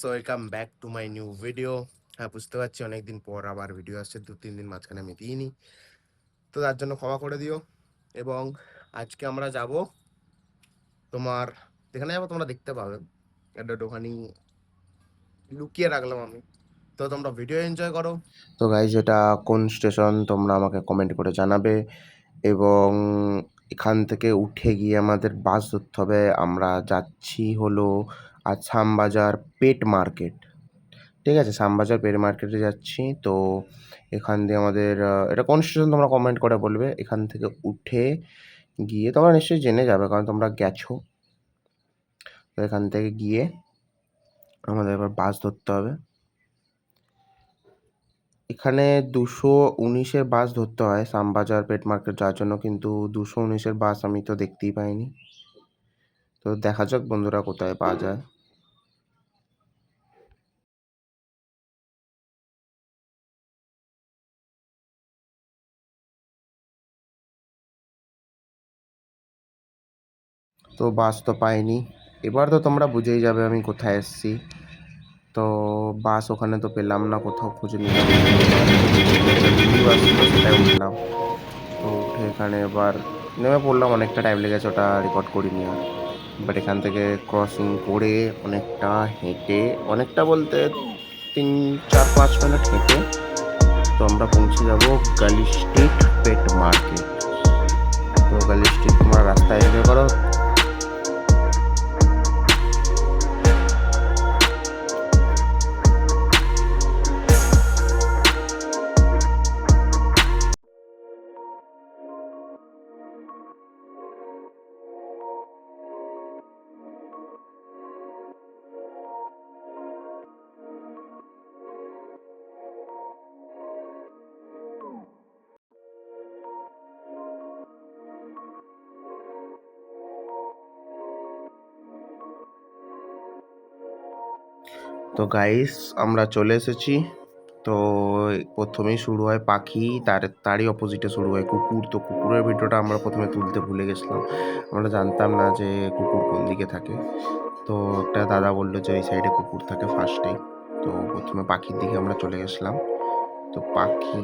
So welcome back to my new video. হ্যাঁ, বুঝতে পারছি অনেকদিন পর আবার ভিডিও আসছে, 2-3 দিন মাঝখানে আমি দিইনি, তো তার জন্য ক্ষমা করে দিও। এবং আজকে আমরা যাব তোমার যেখানে যাবো তোমরা দেখতে পাবে, একটা দোকানি লুকিয়ে রাখলাম আমি, তো তোমরা ভিডিও এনজয় করো। তো গাইজ, এটা কোন স্টেশন তোমরা আমাকে কমেন্ট করে জানাবে। এবং এখান থেকে উঠে গিয়ে আমাদের বাস ধরতে হবে। আমরা যাচ্ছি হলো আসাম বাজার পেট মার্কেট। ঠিক আছে, শ্যামবাজার পেট মার্কেটে যাচ্ছি। তো এখান দিয়ে আমাদের এটা কোন স্টেশন তোমরা কমেন্ট করে বলবে। এখান থেকে উঠে গিয়ে তোমরা নিশ্চয়ই জেনে যাবে, কারণ তোমরা গেছো। তো এখান থেকে গিয়ে আমাদের এবার বাস ধরতে হবে। এখানে 219-এর বাস ধরতে হয় শ্যামবাজার পেট মার্কেট যাওয়ার জন্য, কিন্তু 219-এর বাস আমি তো দেখতেই পাইনি। তো দেখা যাক বন্ধুরা কোথায় পাওয়া যায়। তো বাস তো পাইনি। এবার তো তোমরা বুঝেই যাবে আমি কোথায় এসেছি। তো বাস ওখানে তো পেলাম না, কোথাও খুঁজে নিলাম। বাস ছিল সেটাই উঠলাম। তো উঠে এখানে এবার নেমে পড়লাম। অনেকটা টাইম লেগেছে, ওটা রেকর্ড করিনি আর। বাট এখান থেকে ক্রসিং করে অনেকটা হেঁটে, অনেকটা বলতে 3-4-5 মিনিট হেঁটে তো আমরা পৌঁছে যাব গালি স্ট্রিট পেট মার্কেট। তো গালি স্ট্রিট তোমরা রাস্তায় এনজয় করো। তো গাইস, আমরা চলে এসেছি। তো প্রথমেই শুরু হয় পাখি, তারই অপোজিটে শুরু হয় কুকুর। তো কুকুরের ভিডিওটা আমরা প্রথমে তুলতে ভুলে গেছিলাম। আমরা জানতাম না যে কুকুর কোন দিকে থাকে। তো একটা দাদা বললো যে ওই সাইডে কুকুর থাকে ফার্স্টেই। তো প্রথমে পাখির দিকে আমরা চলে গেছিলাম। তো পাখি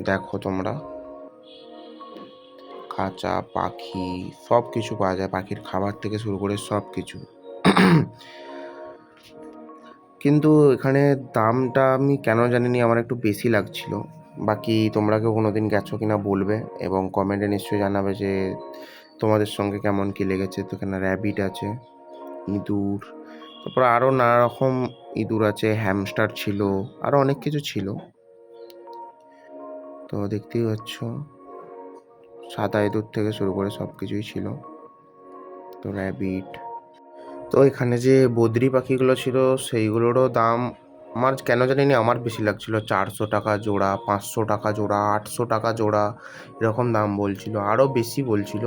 দেখো তোমরা, খাঁচা, পাখি সব কিছু পাওয়া যায়, পাখির খাবার থেকে শুরু করে সব কিছু। কিন্তু এখানে দামটা আমি কেন জানি না, আমার একটু বেশি লাগছিল। বাকি তোমরা কেউ কোনো দিন গেছো কিনা বলবে, এবং কমেন্টে নিশ্চয়ই জানাবে যে তোমাদের সঙ্গে কেমন কী লেগেছে। তো এখানে র্যাবিট আছে, ইঁদুর, তারপর আরও নানা রকম ইঁদুর আছে, হ্যামস্টার ছিল, আরও অনেক কিছু ছিল। তো দেখতেই পাচ্ছ, সাদা ইঁদুর থেকে শুরু করে সব কিছুই ছিল। তো র্যাবিট। তো এখানে যে বদ্রি পাখিগুলো ছিল সেইগুলোরও দাম আমার কেন জানি না আমার বেশি লাগছিল। 400 টাকা জোড়া, 500 টাকা জোড়া, 800 টাকা জোড়া, এরকম দাম বলছিল, আরও বেশি বলছিল।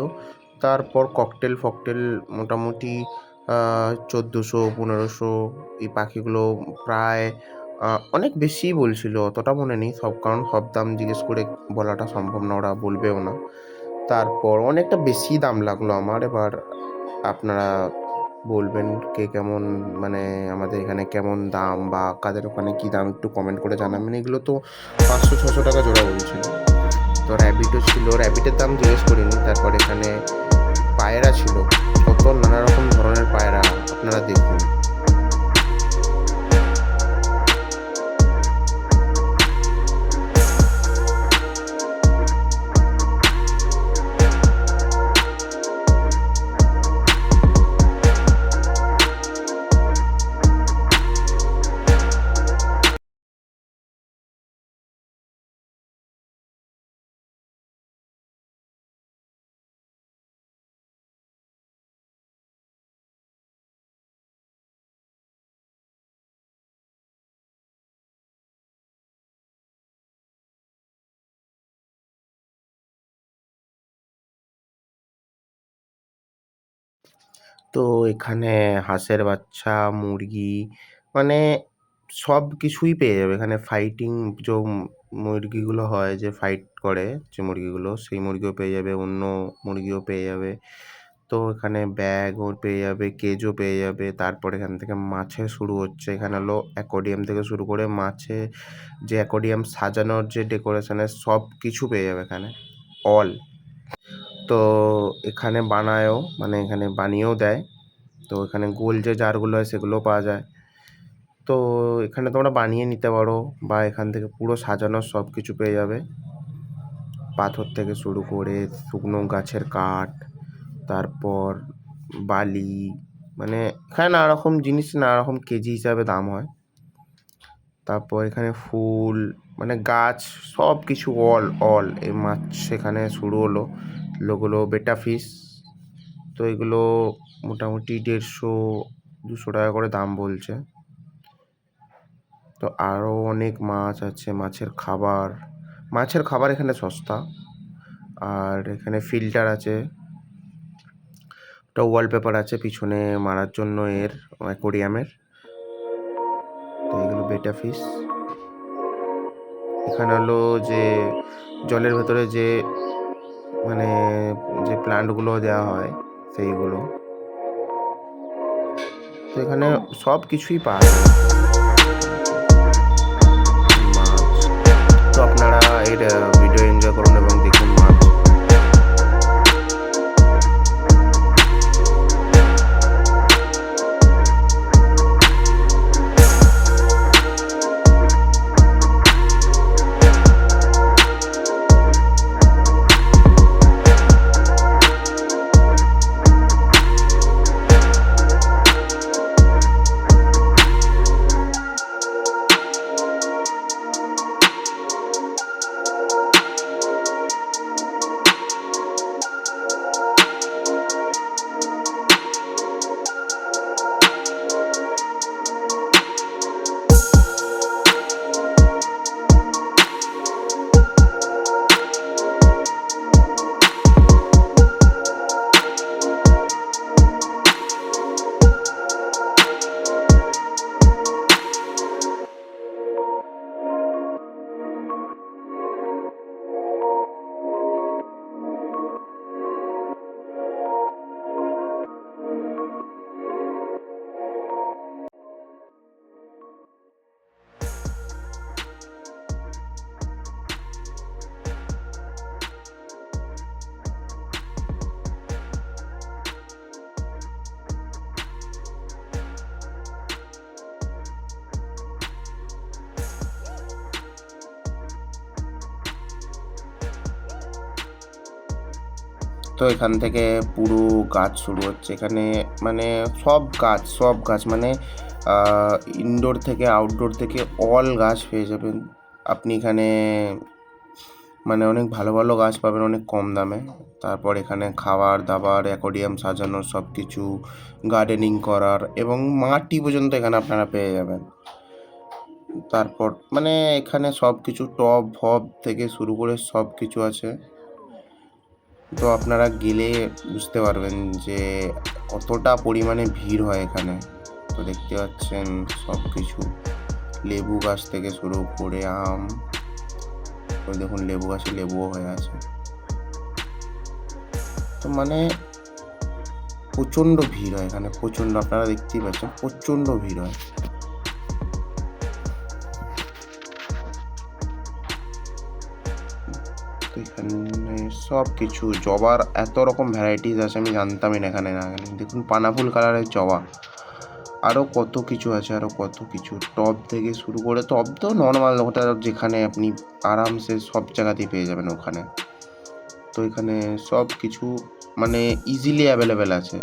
তারপর ককটেল ফকটেল মোটামুটি 1400-1500। এই পাখিগুলো প্রায় অনেক বেশিই বলছিল, অতটা মনে নেই সব, কারণ সব দাম জিজ্ঞেস করে বলাটা সম্ভব না, ওরা বলবেও না। তারপর অনেকটা বেশি দাম লাগলো আমার। এবার আপনারা বলবেন কে কেমন, মানে আমাদের এখানে কেমন দাম বা কাদের ওখানে কী দাম, একটু কমেন্ট করে জানাবেন। এগুলো তো 500-600 টাকা জোড়া বলছিল। তো র্যাবিটও ছিল, র্যাবিটের দাম জিজ্ঞেস করিনি। তারপর এখানে পায়রা ছিল, কত নানা রকম ধরনের পায়রা, আপনারা দেখুন। তো এখানে হাঁসের বাচ্চা, মুরগি, মানে সব কিছুই পেয়ে যাবে এখানে। ফাইটিং যে মুরগিগুলো হয়, যে ফাইট করে যে মুরগিগুলো, সেই মুরগিও পেয়ে যাবে, অন্য মুরগিও পেয়ে যাবে। তো এখানে ব্যাগও পেয়ে যাবে, কেজও পেয়ে যাবে। তারপর এখান থেকে মাছের শুরু হচ্ছে। এখানে হলো অ্যাকোয়ারিয়াম থেকে শুরু করে মাছে যে অ্যাকোয়ারিয়াম সাজানোর যে ডেকোরেশনের সব কিছু পেয়ে যাবে এখানে, অল। তো এখানে বানায়ও, মানে এখানে বানিয়েও দেয়। তো এখানে গোল যে জারগুলো হয় সেগুলোও পাওয়া যায়। তো এখানে তোমরা বানিয়ে নিতে পারো বা এখান থেকে পুরো সাজানোর সব কিছু পেয়ে যাবে। পাথর থেকে শুরু করে শুকনো গাছের কাঠ, তারপর বালি, মানে এখানে নানা রকম জিনিস নানা রকম কেজি হিসাবে দাম হয়। তারপর এখানে ফুল, মানে গাছ, সব কিছু অল এই মাছ সেখানে শুরু হলো। এগুলো বেটা ফিশ। তো এগুলো মোটামুটি 150-200 টাকা করে দাম বলছে। তো আরও অনেক মাছ আছে, মাছের খাবার এখানে সস্তা। আর এখানে ফিল্টার আছে, একটা ওয়ালপেপার আছে পিছনে মারার জন্য এর অ্যাকোয়ারিয়ামের। তো এগুলো বেটা ফিশ। এখানে হলো যে জলের ভেতরে যে মানে যে প্লান্টগুলো দেওয়া হয় সেইগুলো। তো এখানে সব কিছুই পাওয়া যায় মাছ। তো আপনারা এর ভিডিও এনজয় করুন এবং দেখুন মাছ। তো এখান থেকে পুরো গাছ শুরু হচ্ছে এখানে, মানে সব গাছ মানে ইনডোর থেকে আউটডোর থেকে অল গাছ পেয়ে যাবেন আপনি এখানে। মানে অনেক ভালো ভালো গাছ পাবেন অনেক কম দামে। তারপর এখানে খাবার দাবার, অ্যাকোয়ারিয়াম সাজানোর সব কিছু, গার্ডেনিং করার এবং মাটি পর্যন্ত এখানে আপনারা পেয়ে যাবেন। তারপর মানে এখানে সব কিছু টব ফব থেকে শুরু করে সব কিছু আছে। তো আপনারা গেলে বুঝতে পারবেন যে কতটা পরিমাণে ভিড় হয় এখানে। তো দেখতে পাচ্ছেন সব কিছু, লেবু গাছ থেকে শুরু করে আম, ওই দেখুন লেবু গাছে লেবুও হয়ে আছে। তো মানে প্রচণ্ড ভিড় হয় এখানে, প্রচণ্ড, আপনারা দেখতেই পাচ্ছেন প্রচণ্ড ভিড় হয়। তো এখানে সব কিছু জবার এত রকম ভ্যারাইটিস আছে আমি জানতামই না এখানে। দেখুন পানাফুল কালারের জবা, আরও কত কিছু আছে, আরও কত কিছু টব থেকে শুরু করে, টব তো নর্মাল ওটা যেখানে আপনি আরামসে সব জায়গাতেই পেয়ে যাবেন ওখানে। তো এখানে সব কিছু মানে ইজিলি অ্যাভেলেবেল আছে।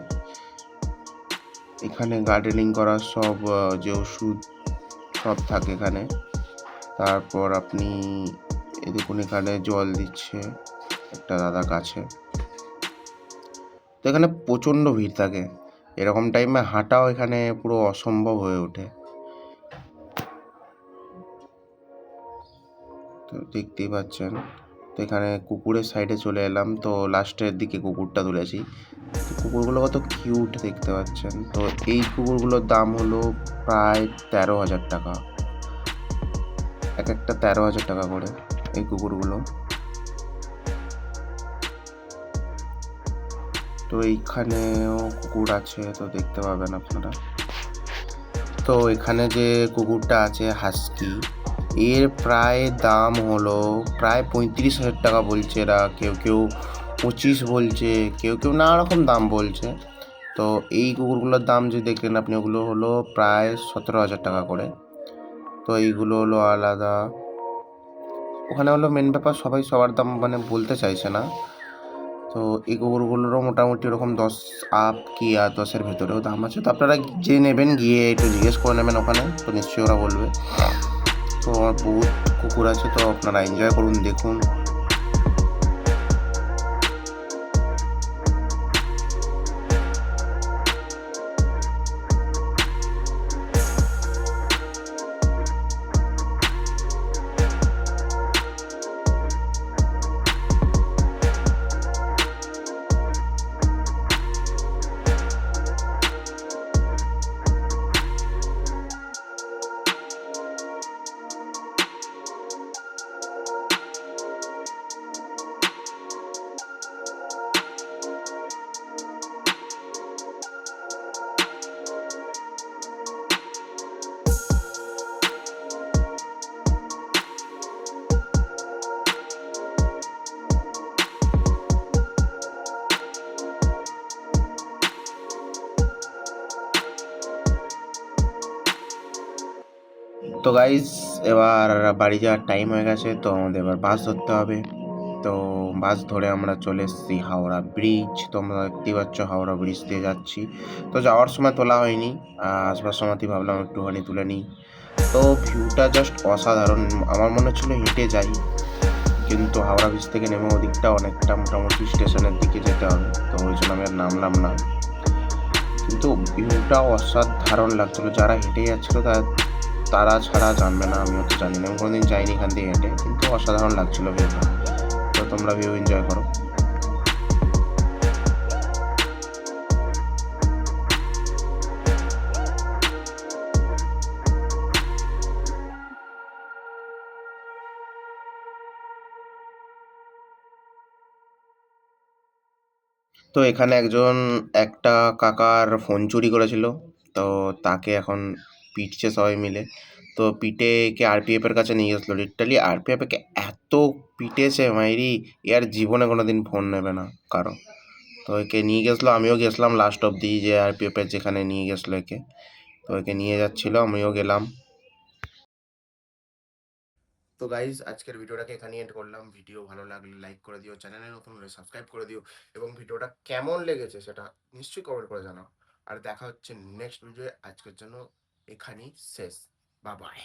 এখানে গার্ডেনিং করার সব যে ওষুধ সব থাকে এখানে। তারপর আপনি দেখুন এখানে জল দিচ্ছে একটা দাদা গাছে। তো এখানে প্রচণ্ড ভিড় থাকে, এরকম টাইমে হাঁটাও এখানে পুরো অসম্ভব হয়ে ওঠে। তো দেখতেই পাচ্ছেন। তো এখানে কুকুরের সাইডে চলে এলাম, তো লাস্টের দিকে কুকুরটা তুলেছি। তো কুকুরগুলো কত কিউট দেখতে পাচ্ছেন। তো এই কুকুরগুলোর দাম হলো প্রায় 13,000 টাকা, এক একটা 13,000 টাকা করে এই কুকুরগুলো। তো তো এইখানেও কুকুর আছে, তো দেখতে পাবেন আপনারা। তো এখানে যে কুকুরটা আছে হাস্কি, এর প্রায় দাম হলো প্রায় 35,000 টাকা বলছে এরা, কেউ কেউ 25 বলছে, কেউ কেউ নানা রকম দাম বলছে। তো এই কুকুরগুলোর দাম যে দেখলেন আপনি, ওগুলো হলো প্রায় 17,000 টাকা করে। তো এইগুলো হলো আলাদা। ওখানে হলো মেন ব্যাপার, সবাই সবার দাম মানে বলতে চাইছে না। তো এই কুকুরগুলোরও মোটামুটি ওরকম 10 আপ কি আর 10-এর ভেতরেও দাম আছে। তো আপনারা যে নেবেন গিয়ে একটু জিজ্ঞেস করে নেবেন ওখানে, তো নিশ্চয়ই ওরা বলবে। তো আমার বহুত কুকুর আছে, তো আপনারা এনজয় করুন, দেখুন। তো গাইজ এবার বাড়ি যাওয়ার টাইম হয়ে গেছে, তো আমাদের এবার বাস ধরতে হবে। তো বাস ধরে আমরা চলে এসেছি হাওড়া ব্রিজ। তো আমরা দেখতেই পাচ্ছ হাওড়া ব্রিজ দিয়ে যাচ্ছি। তো যাওয়ার সময় তোলা হয়নি, আসবার সময়তেই ভাবলাম একটুখানি তুলে নিই। তো ভিউটা জাস্ট অসাধারণ। আমার মনে হচ্ছিল হেঁটে যাই, কিন্তু হাওড়া ব্রিজ থেকে নেমে ওদিকটা অনেকটা মোটামুটি স্টেশনের দিকে যেতে হবে, তো ওই জন্য আমি আর নামলাম না। কিন্তু ভিউটা অসাধারণ লাগছিলো। যারা হেঁটে যাচ্ছিলো তারা ছাড়া জানবে না, আমিও তো জানি না, আমি কোনোদিন যাইনি এখান দিয়ে হেঁটে, কিন্তু অসাধারণ লাগছিলো ভিউটা। তো তোমরা ভিউ এনজয় করো। তো এখানে একটা কাকার ফোন চুরি করেছিল, তো তাকে এখন পিটছে সবাই মিলে। তো পিটে একে আরপিএফের কাছে নিয়ে গেছিলো। লিটারালি আরপিএফ একে এত পিটেছে মাইরি, এর জীবনে কোনো দিন ফোন নেবে না কারো। তো একে নিয়ে গেছিলো, আমিও গেছিলাম লাস্ট অব্দি, যে আরপিএফের যেখানে নিয়ে গেছিলো একে। তো একে নিয়ে যাচ্ছিলো, আমিও গেলাম। তো গাইজ আজকের ভিডিওটাকে এখানে এন্ড করলাম। ভিডিও ভালো লাগলে লাইক করে দিও, চ্যানেলে নতুন হলে সাবস্ক্রাইব করে দিও, এবং ভিডিওটা কেমন লেগেছে সেটা নিশ্চয়ই কমেন্ট করে জানাও। আর দেখা হচ্ছে নেক্সট ভিডিও। আজকের জন্য এখানেই শেষ। Bye bye.